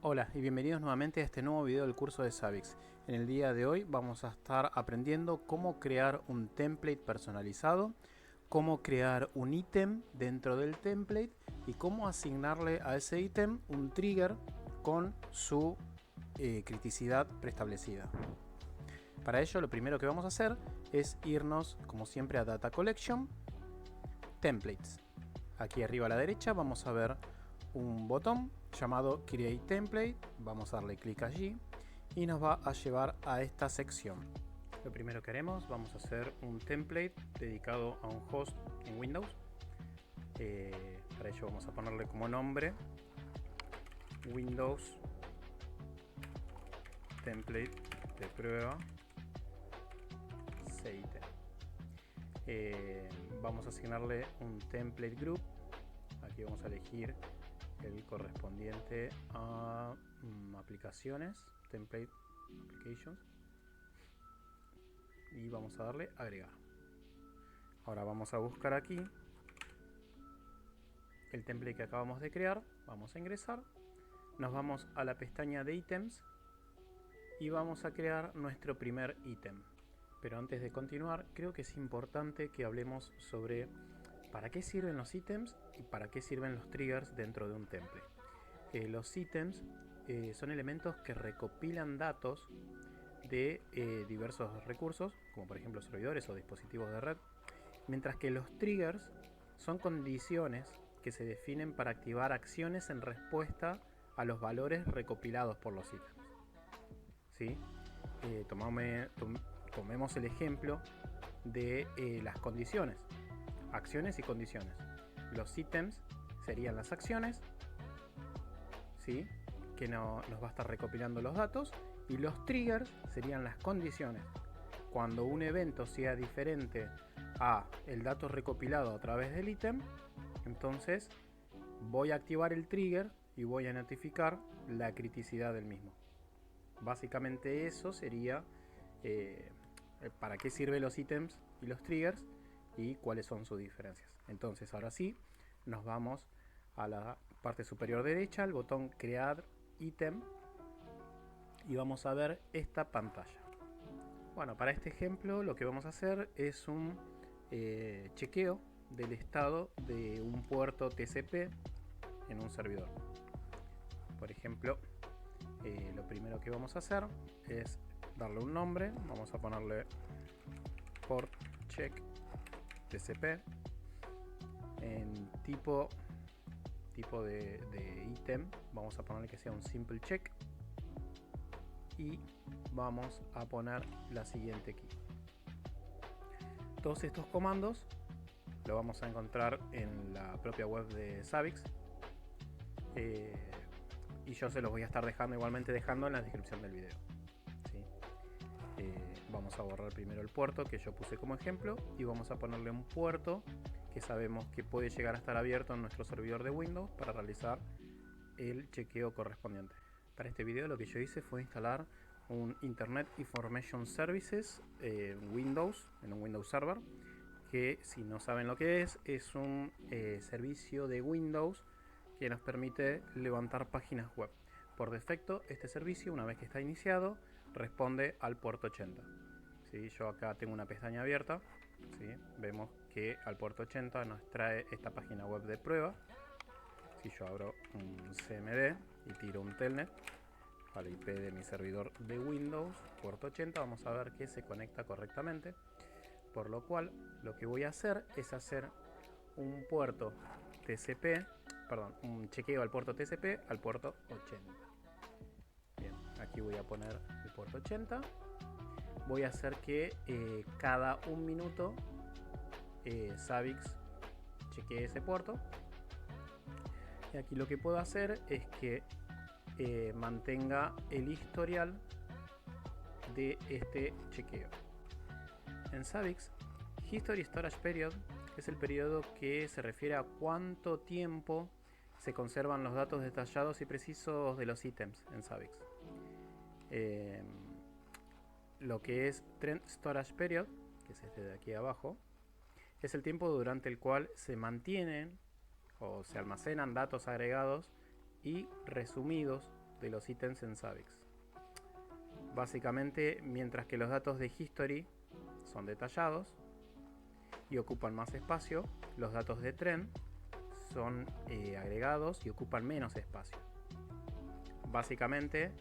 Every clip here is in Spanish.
Hola y bienvenidos nuevamente a este nuevo video del curso de Zabbix. En el día de hoy vamos a estar aprendiendo cómo crear un template personalizado, cómo crear un ítem dentro del template y cómo asignarle a ese ítem un trigger con su criticidad preestablecida. Para ello lo primero que vamos a hacer es irnos como siempre a Data Collection, Templates. Aquí arriba a la derecha vamos a ver un botón llamado Create Template. Vamos a darle clic allí y nos va a llevar a esta sección. Lo primero que haremos, vamos a hacer un template dedicado a un host en Windows. Para ello vamos a ponerle como nombre Windows Template de prueba CIT. Vamos a asignarle un template group. Aquí vamos a elegir el correspondiente a aplicaciones, template applications, y vamos a darle agregar. Ahora vamos a buscar aquí el template que acabamos de crear, vamos a ingresar, nos vamos a la pestaña de ítems y vamos a crear nuestro primer ítem. Pero antes de continuar, creo que es importante que hablemos sobre para qué sirven los ítems y para qué sirven los triggers dentro de un template. Los ítems son elementos que recopilan datos de diversos recursos, como por ejemplo servidores o dispositivos de red, mientras que los triggers son condiciones que se definen para activar acciones en respuesta a los valores recopilados por los ítems. ¿Sí? Tomemos el ejemplo de las condiciones, acciones y condiciones. Los ítems serían las acciones, ¿sí?, que nos va a estar recopilando los datos, y los triggers serían las condiciones. Cuando un evento sea diferente a el dato recopilado a través del ítem, entonces voy a activar el trigger y voy a notificar la criticidad del mismo. Básicamente eso sería para qué sirven los ítems y los triggers y cuáles son sus diferencias. Entonces ahora sí, nos vamos a la parte superior derecha, el botón crear ítem, y vamos a ver esta pantalla. Bueno, para este ejemplo lo que vamos a hacer es un chequeo del estado de un puerto TCP en un servidor. Por ejemplo, lo primero que vamos a hacer es darle un nombre. Vamos a ponerle port check TCP. En tipo de ítem vamos a ponerle que sea un simple check, y vamos a poner la siguiente key. Todos estos comandos lo vamos a encontrar en la propia web de Zabbix, y yo se los voy a estar igualmente dejando en la descripción del video, ¿sí? Vamos a borrar primero el puerto que yo puse como ejemplo y vamos a ponerle un puerto que sabemos que puede llegar a estar abierto en nuestro servidor de Windows para realizar el chequeo correspondiente. Para este video lo que yo hice fue instalar un Internet Information Services en Windows, en un Windows Server, que si no saben lo que es un servicio de Windows que nos permite levantar páginas web. Por defecto, este servicio, una vez que está iniciado, responde al puerto 80. ¿Sí? Yo acá tengo una pestaña abierta, ¿sí? Vemos que al puerto 80 nos trae esta página web de prueba. Si yo abro un CMD y tiro un telnet al IP de mi servidor de Windows, puerto 80, vamos a ver que se conecta correctamente, por lo cual lo que voy a hacer es hacer un puerto TCP, perdón, un chequeo al puerto TCP al puerto 80. Bien, aquí voy a poner el puerto 80. Voy a hacer que cada un minuto Zabbix chequee ese puerto. Y aquí lo que puedo hacer es que mantenga el historial de este chequeo. En Zabbix, History Storage Period es el periodo que se refiere a cuánto tiempo se conservan los datos detallados y precisos de los ítems en Zabbix. Lo que es Trend Storage Period, que es este de aquí abajo, es el tiempo durante el cual se mantienen o se almacenan datos agregados y resumidos de los ítems en Zabbix. Básicamente, mientras que los datos de history son detallados y ocupan más espacio, los datos de trend son agregados y ocupan menos espacio. Básicamente,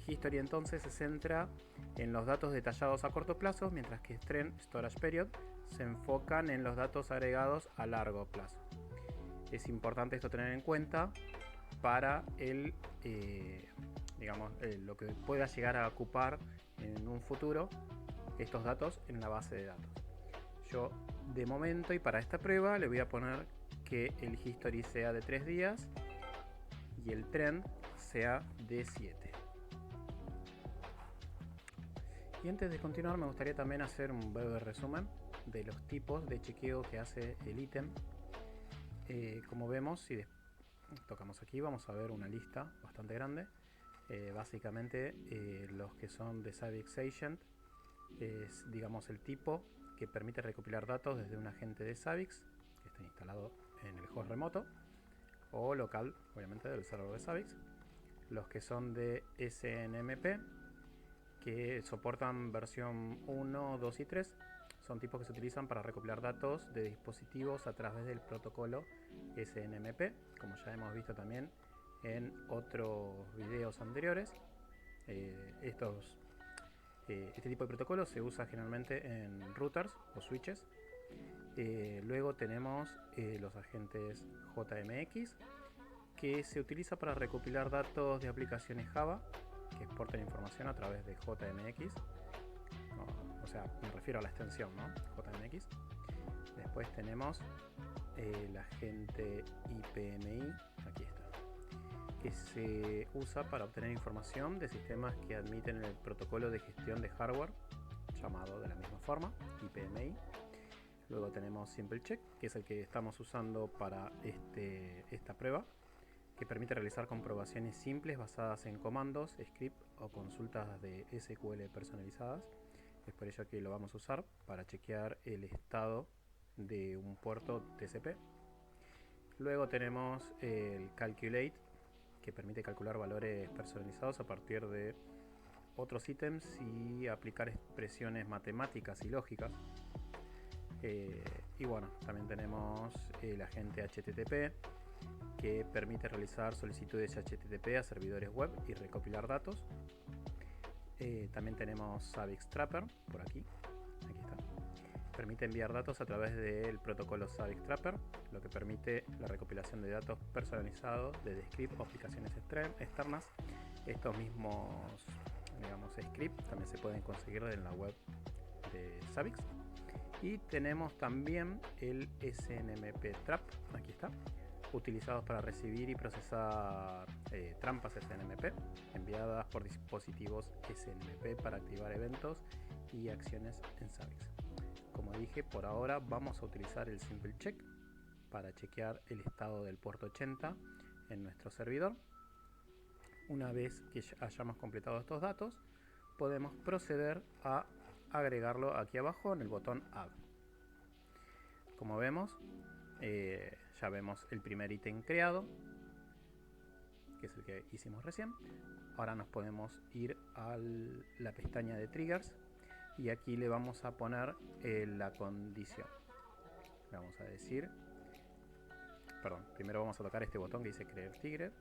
history entonces se centra en los datos detallados a corto plazo, mientras que trend, storage period, se enfocan en los datos agregados a largo plazo. Es importante esto tener en cuenta para lo que pueda llegar a ocupar en un futuro estos datos en la base de datos. Yo de momento y para esta prueba le voy a poner que el history sea de 3 días y el trend sea de 7. Y antes de continuar me gustaría también hacer un breve resumen de los tipos de chequeo que hace el ítem. Como vemos, si tocamos aquí vamos a ver una lista bastante grande. Básicamente los que son de Zabbix Agent es, digamos, el tipo que permite recopilar datos desde un agente de Zabbix que está instalado en el host remoto o local, obviamente del server de Zabbix. Los que son de SNMP, que soportan versión 1, 2 y 3, son tipos que se utilizan para recopilar datos de dispositivos a través del protocolo SNMP, como ya hemos visto también en otros videos anteriores. Este tipo de protocolo se usa generalmente en routers o switches. Luego tenemos los agentes JMX, que se utiliza para recopilar datos de aplicaciones Java que exportan información a través de JMX. O sea, me refiero a la extensión, ¿no? JMX. Después tenemos el agente IPMI, aquí está, que se usa para obtener información de sistemas que admiten el protocolo de gestión de hardware, llamado de la misma forma, IPMI. Luego tenemos SimpleCheck, que es el que estamos usando para esta prueba, que permite realizar comprobaciones simples basadas en comandos, script o consultas de SQL personalizadas. Es por ello que lo vamos a usar para chequear el estado de un puerto TCP. Luego tenemos el Calculate, que permite calcular valores personalizados a partir de otros ítems y aplicar expresiones matemáticas y lógicas. Y bueno, también tenemos el agente HTTP, que permite realizar solicitudes HTTP a servidores web y recopilar datos. También tenemos Zabbix Trapper, por aquí está. Permite enviar datos a través del protocolo Zabbix Trapper, lo que permite la recopilación de datos personalizados desde script o aplicaciones externas. Estos mismos, digamos, scripts también se pueden conseguir en la web de Zabbix. Y tenemos también el SNMP Trap, aquí está, utilizados para recibir y procesar trampas SNMP enviadas por dispositivos SNMP para activar eventos y acciones en Zabbix. Como dije, por ahora vamos a utilizar el SimpleCheck para chequear el estado del puerto 80 en nuestro servidor. Una vez que hayamos completado estos datos, podemos proceder a agregarlo aquí abajo en el botón Add. Como vemos, ya vemos el primer ítem creado, que es el que hicimos recién. Ahora nos podemos ir a la pestaña de triggers y aquí le vamos a poner la condición. Le vamos a decir, primero vamos a tocar este botón que dice crear trigger,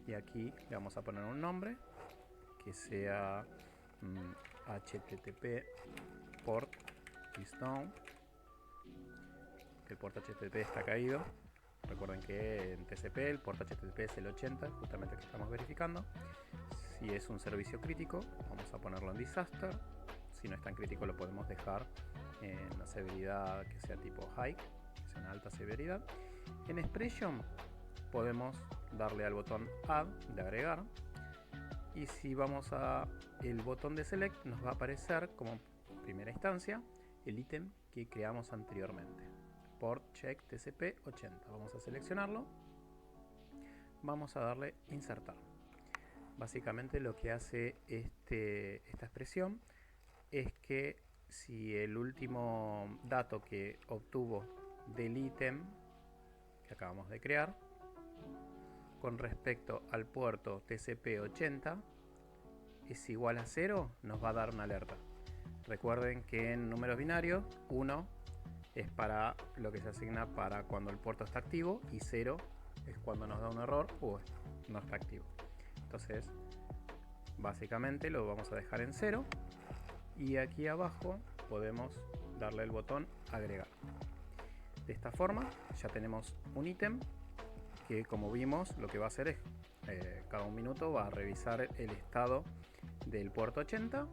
y aquí le vamos a poner un nombre que sea HTTP port is down. El puerto HTTP está caído. Recuerden que en TCP el puerto HTTP es el 80, justamente el que estamos verificando. Si es un servicio crítico, vamos a ponerlo en disaster. Si no es tan crítico, lo podemos dejar en una severidad que sea tipo high, que sea una alta severidad. En expression podemos darle al botón add, de agregar, y si vamos a el botón de select, nos va a aparecer como primera instancia el ítem que creamos anteriormente, port check TCP 80. Vamos a seleccionarlo, vamos a darle insertar. Básicamente lo que hace esta expresión es que si el último dato que obtuvo del ítem que acabamos de crear con respecto al puerto TCP80 es igual a 0, nos va a dar una alerta. Recuerden que en números binarios 1 es para lo que se asigna para cuando el puerto está activo y 0 es cuando nos da un error o no está activo. Entonces básicamente lo vamos a dejar en 0 y aquí abajo podemos darle el botón agregar. De esta forma ya tenemos un ítem que, como vimos, lo que va a hacer es cada un minuto va a revisar el estado del puerto 80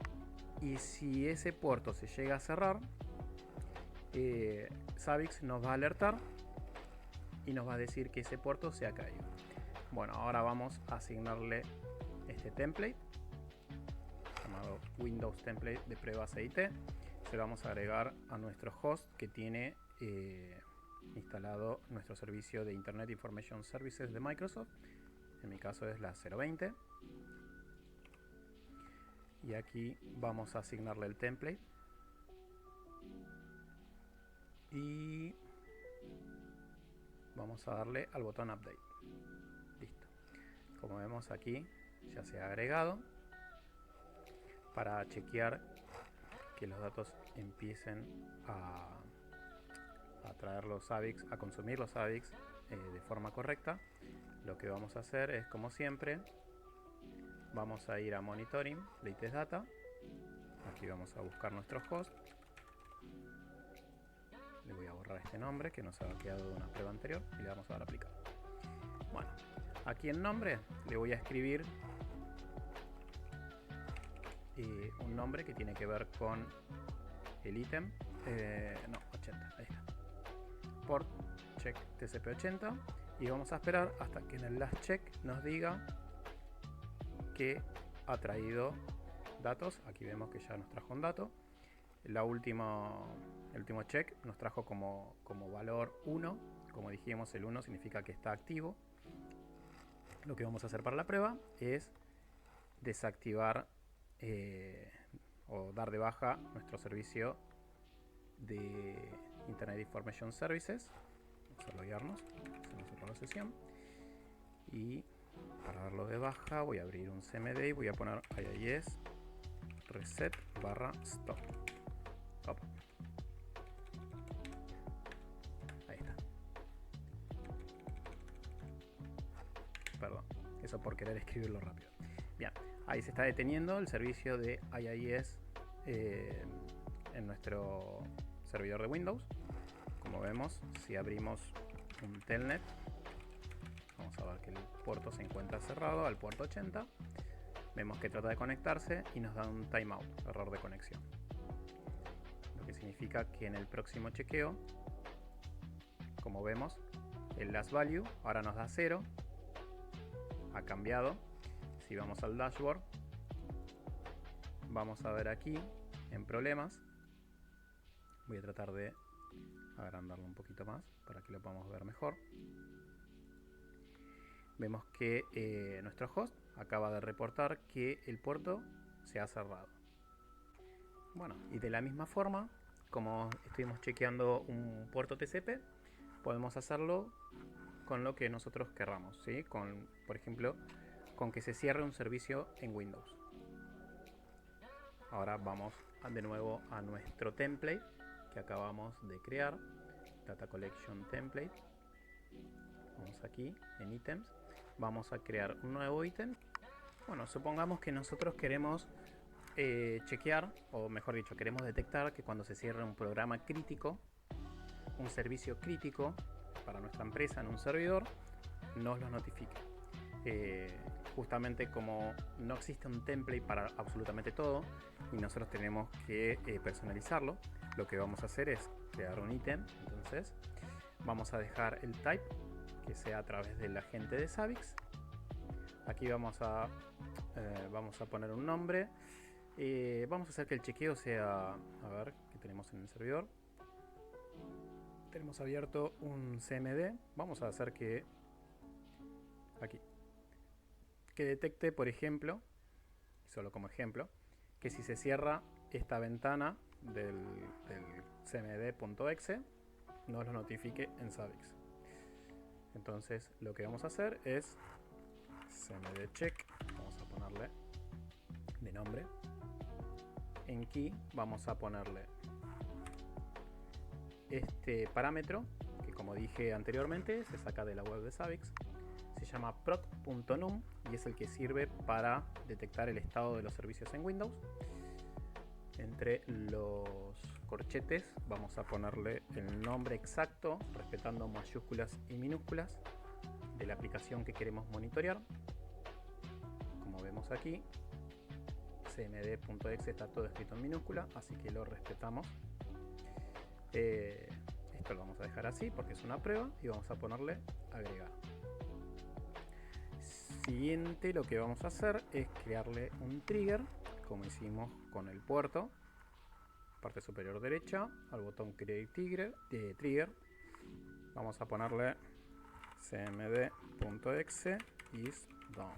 y si ese puerto se llega a cerrar, Zabbix nos va a alertar y nos va a decir que ese puerto se ha caído. Bueno, ahora vamos a asignarle este template llamado Windows Template de prueba CIT. Se lo vamos a agregar a nuestro host que tiene instalado nuestro servicio de Internet Information Services de Microsoft. En mi caso es la 020. Y aquí vamos a asignarle el template. Y vamos a darle al botón Update. Listo. Como vemos aquí ya se ha agregado. Para chequear que los datos empiecen a traer los Zabbix, a consumir los Zabbix de forma correcta, lo que vamos a hacer es, como siempre, vamos a ir a Monitoring, Latest Data. Aquí vamos a buscar nuestro host. Le voy a borrar este nombre que nos había quedado de una prueba anterior y le vamos a dar a aplicar. Bueno, aquí en nombre le voy a escribir un nombre que tiene que ver con el ítem. No, 80, ahí está. Port check TCP80 y vamos a esperar hasta que en el last check nos diga que ha traído datos. Aquí vemos que ya nos trajo un dato. El último check nos trajo como valor 1. Como dijimos, el 1 significa que está activo. Lo que vamos a hacer para la prueba es desactivar o dar de baja nuestro servicio de Internet Information Services. Vamos a loguearnos, hacemos otra sesión y para darlo de baja voy a abrir un CMD y voy a poner IIS reset /stop. Ahí está. Perdón, eso por querer escribirlo rápido. Bien, ahí se está deteniendo el servicio de IIS en nuestro servidor de Windows. Como vemos, si abrimos un telnet, vamos a ver que el puerto se encuentra cerrado al puerto 80. Vemos que trata de conectarse y nos da un timeout, error de conexión. Lo que significa que en el próximo chequeo, como vemos, el last value ahora nos da 0. Ha cambiado. Si vamos al dashboard, vamos a ver aquí en problemas. Voy a tratar de agrandarlo un poquito más para que lo podamos ver mejor. Vemos que nuestro host acaba de reportar que el puerto se ha cerrado. Bueno, y de la misma forma, como estuvimos chequeando un puerto TCP, podemos hacerlo con lo que nosotros querramos, ¿sí? Por ejemplo, con que se cierre un servicio en Windows. Ahora vamos de nuevo a nuestro template que acabamos de crear, Data Collection Template. Vamos aquí en ítems, vamos a crear un nuevo ítem. Bueno, supongamos que nosotros queremos chequear, o mejor dicho, queremos detectar que cuando se cierra un programa crítico, un servicio crítico para nuestra empresa en un servidor, nos lo notifique. Justamente como no existe un template para absolutamente todo y nosotros tenemos que personalizarlo, lo que vamos a hacer es crear un ítem. Entonces vamos a dejar el type que sea a través del agente de Zabbix. Aquí vamos a poner un nombre. Vamos a hacer que el chequeo sea, a ver qué tenemos en el servidor. Tenemos abierto un CMD. Vamos a hacer que aquí que detecte, por ejemplo, solo como ejemplo, que si se cierra esta ventana del cmd.exe nos lo notifique en Zabbix. Entonces lo que vamos a hacer es cmd check, vamos a ponerle de nombre. En key vamos a ponerle este parámetro que, como dije anteriormente, se saca de la web de Zabbix. Se llama proc.num y es el que sirve para detectar el estado de los servicios en Windows. Entre los corchetes vamos a ponerle el nombre exacto, respetando mayúsculas y minúsculas, de la aplicación que queremos monitorear. Como vemos aquí, cmd.exe está todo escrito en minúscula, así que lo respetamos. Esto lo vamos a dejar así porque es una prueba y vamos a ponerle agregar. Siguiente, lo que vamos a hacer es crearle un trigger, como hicimos con el puerto. Parte superior derecha, al botón create trigger, vamos a ponerle cmd.exe is down.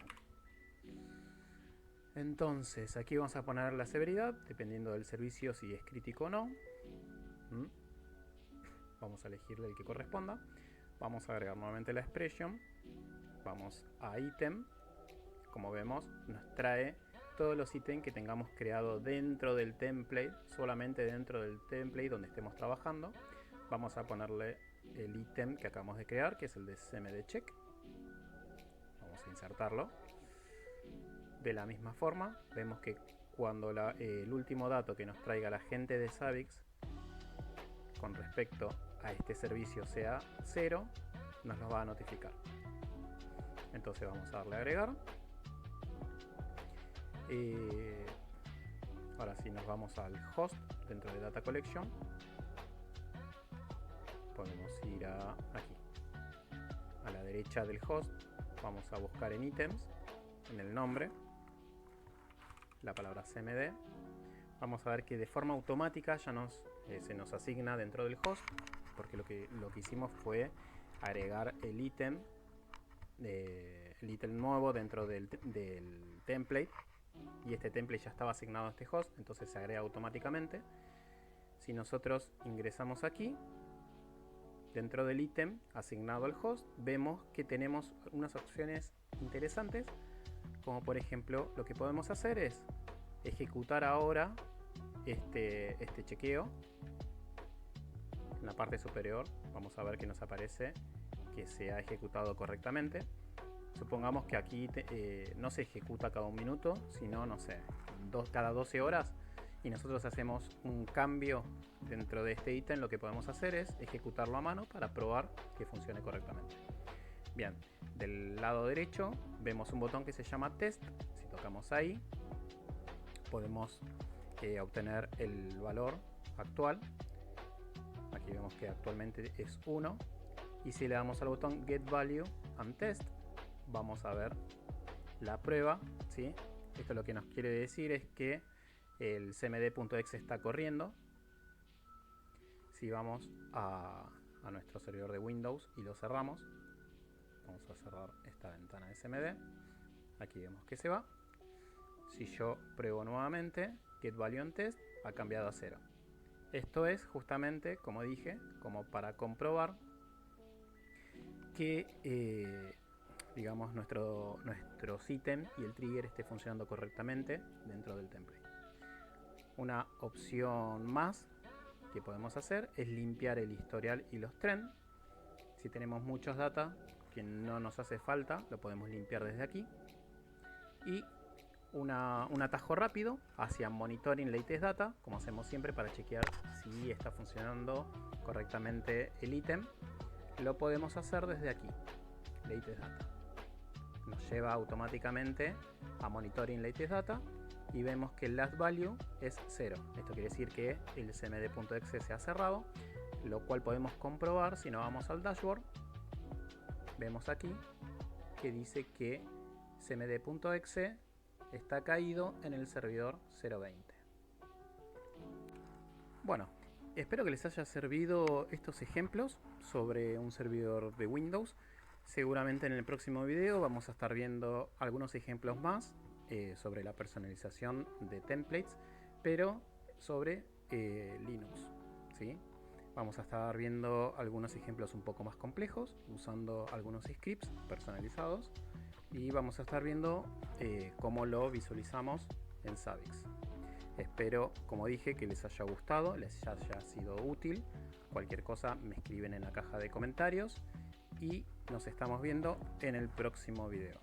Entonces aquí vamos a poner la severidad dependiendo del servicio, si es crítico o no. Vamos a elegirle el que corresponda. Vamos a agregar nuevamente la expression. Vamos a ítem. Como vemos, nos trae todos los ítems que tengamos creado dentro del template, solamente dentro del template donde estemos trabajando. Vamos a ponerle el ítem que acabamos de crear, que es el de cmd check. Vamos a insertarlo. De la misma forma, vemos que cuando el último dato que nos traiga la gente de Zabbix con respecto a este servicio sea 0, nos lo va a notificar. Entonces vamos a darle a agregar. Ahora sí, nos vamos al host dentro de Data Collection. Podemos ir aquí a la derecha del host. Vamos a buscar en ítems, en el nombre, la palabra cmd. Vamos a ver que de forma automática ya se nos asigna dentro del host, porque lo que hicimos fue agregar el ítem nuevo dentro del template, y este template ya estaba asignado a este host, entonces se agrega automáticamente. Si nosotros ingresamos aquí dentro del ítem asignado al host, vemos que tenemos unas opciones interesantes, como por ejemplo, lo que podemos hacer es ejecutar ahora este chequeo. En la parte superior vamos a ver que nos aparece que se ha ejecutado correctamente. Supongamos que aquí no se ejecuta cada un minuto, sino, no sé, cada 12 horas, y nosotros hacemos un cambio dentro de este ítem. Lo que podemos hacer es ejecutarlo a mano para probar que funcione correctamente. Bien, del lado derecho vemos un botón que se llama test. Si tocamos ahí, podemos obtener el valor actual. Aquí vemos que actualmente es 1. Y si le damos al botón get value and test, vamos a ver la prueba, ¿sí? Esto lo que nos quiere decir es que el cmd.exe está corriendo. Si vamos a nuestro servidor de Windows y lo cerramos, vamos a cerrar esta ventana de cmd. Aquí vemos que se va. Si yo pruebo nuevamente, get value and test ha cambiado a 0. Esto es justamente, como dije, como para comprobar que digamos nuestros ítems y el trigger esté funcionando correctamente dentro del template. Una opción más que podemos hacer es limpiar el historial y los trends. Si tenemos muchos data que no nos hace falta, lo podemos limpiar desde aquí. Y un atajo rápido hacia monitoring latest data, como hacemos siempre para chequear si está funcionando correctamente el ítem, lo podemos hacer desde aquí, latest data. Nos lleva automáticamente a monitoring latest data y vemos que el last value es 0. Esto quiere decir que el cmd.exe se ha cerrado, lo cual podemos comprobar si nos vamos al dashboard. Vemos aquí que dice que cmd.exe está caído en el servidor 020. Bueno, espero que les haya servido estos ejemplos sobre un servidor de Windows. Seguramente en el próximo video vamos a estar viendo algunos ejemplos más sobre la personalización de templates, pero sobre Linux, ¿sí? Vamos a estar viendo algunos ejemplos un poco más complejos, usando algunos scripts personalizados, y vamos a estar viendo cómo lo visualizamos en Zabbix. Espero, como dije, que les haya gustado, les haya sido útil. Cualquier cosa me escriben en la caja de comentarios y nos estamos viendo en el próximo video.